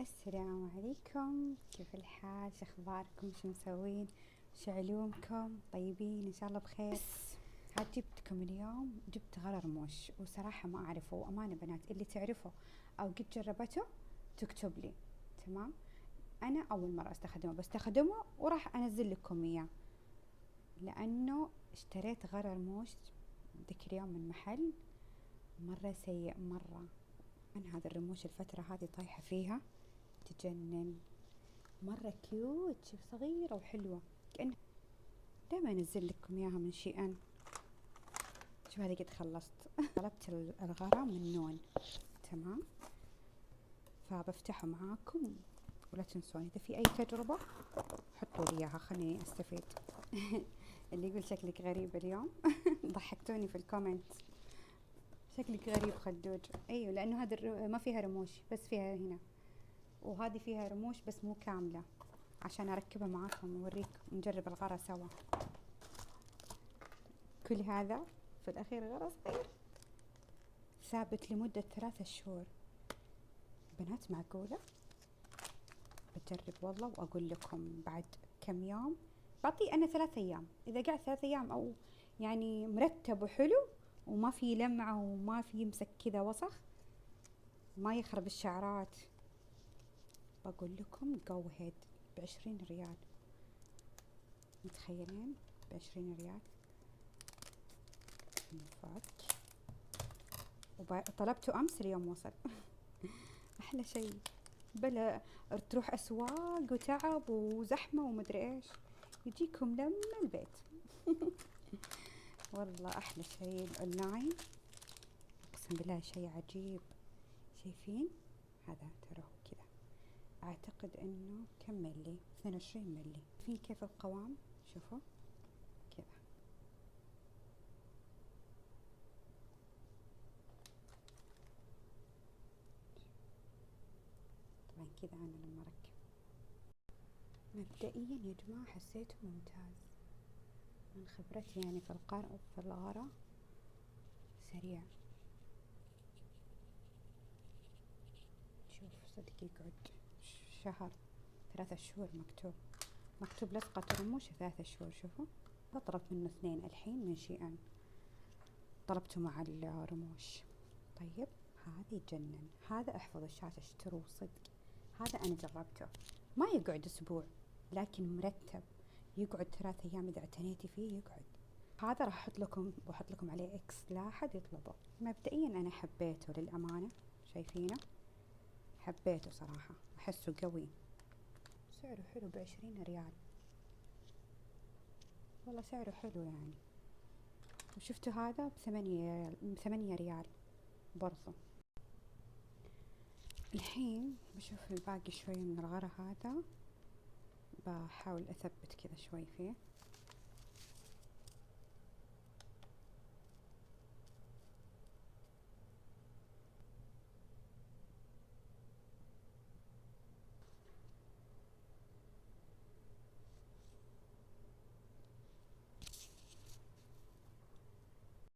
السلام عليكم، كيف الحال؟ شو اخباركم؟ شو مسوين؟ شو علومكم؟ طيبين ان شاء الله بخير. عاد جبتكم اليوم، جبت غرر موش وصراحة ما اعرفه، وامانة بنات اللي تعرفه او قد جربته تكتب لي. تمام. انا اول مرة بستخدمه وراح انزل لكم اياه، لانه اشتريت غرر موش ذيك اليوم من محل مرة سيء مرة. انا هذا الرموش الفترة هذه طايحة فيها تجنن، مرة كيوت، شوف صغيرة وحلوة كأنها. دايما انزل لكم اياها من شي ان. شوف هذه قد خلصت. طلبت الغرام من نون. تمام. فبفتحه معاكم ولا تنسون اذا في اي تجربة حطوا لي اياها خليني استفيد. اللي يقول شكلك غريب اليوم ضحكتوني في الكومنت. شكلك غريب خدوج. ايوه لانه هذا ما فيها رموش، بس فيها هنا، وهذه فيها رموش بس مو كاملة، عشان اركبها معاكم واوريكم نجرب الغرة سوا. كل هذا في الاخير غرة صغير ثابت لمدة 3 شهور. بنات معقولة؟ بجرب والله واقول لكم بعد كم يوم. بعطيه انا 3 ايام، اذا قعد 3 ايام او يعني مرتب وحلو وما في لمعة وما في يمسك كذا وسخ، ما يخرب الشعرات، بقول لكم جو هيد. ب20 ريال، متخيلين؟ ب20 ريال مفك. وطلبته امس اليوم وصل. احلى شيء، بلا تروح اسواق وتعب وزحمه ومدري ايش، يجيكم لما البيت. والله احلى شيء الاونلاين، اقسم بالله شيء عجيب. شايفين هذا؟ ترى هو كذا، اعتقد انه كم ملي؟ 22 ملي. في كيف القوام؟ شوفوا كذا. طبعا كذا انا لما اركب مبدئيا يا جماعة حسيته ممتاز من خبرتي، يعني في الغرة سريع. شوف صدق يقعد شهر، 3 شهور مكتوب لصقة رموش 3 شهور. شوفوا طلبت منه 2 الحين من شي ان، طلبته مع الرموش. طيب هذا يجنن، هذا احفظ الشاشة اشتروا صدق. هذا انا جربته، ما يقعد اسبوع لكن مرتب، يقعد 3 ايام اذا اعتنيتي فيه يقعد. هذا راح بحط لكم عليه اكس لا احد يطلبه. مبدئيا انا حبيته للامانة، شايفينه؟ حبيته صراحة، احسه قوي، سعره حلو ب20 ريال، والله سعره حلو يعني. وشفتوا هذا ب8 ريال برضو. الحين بشوف الباقي شوي من الغرة هذا، بحاول اثبت كذا شوي فيه.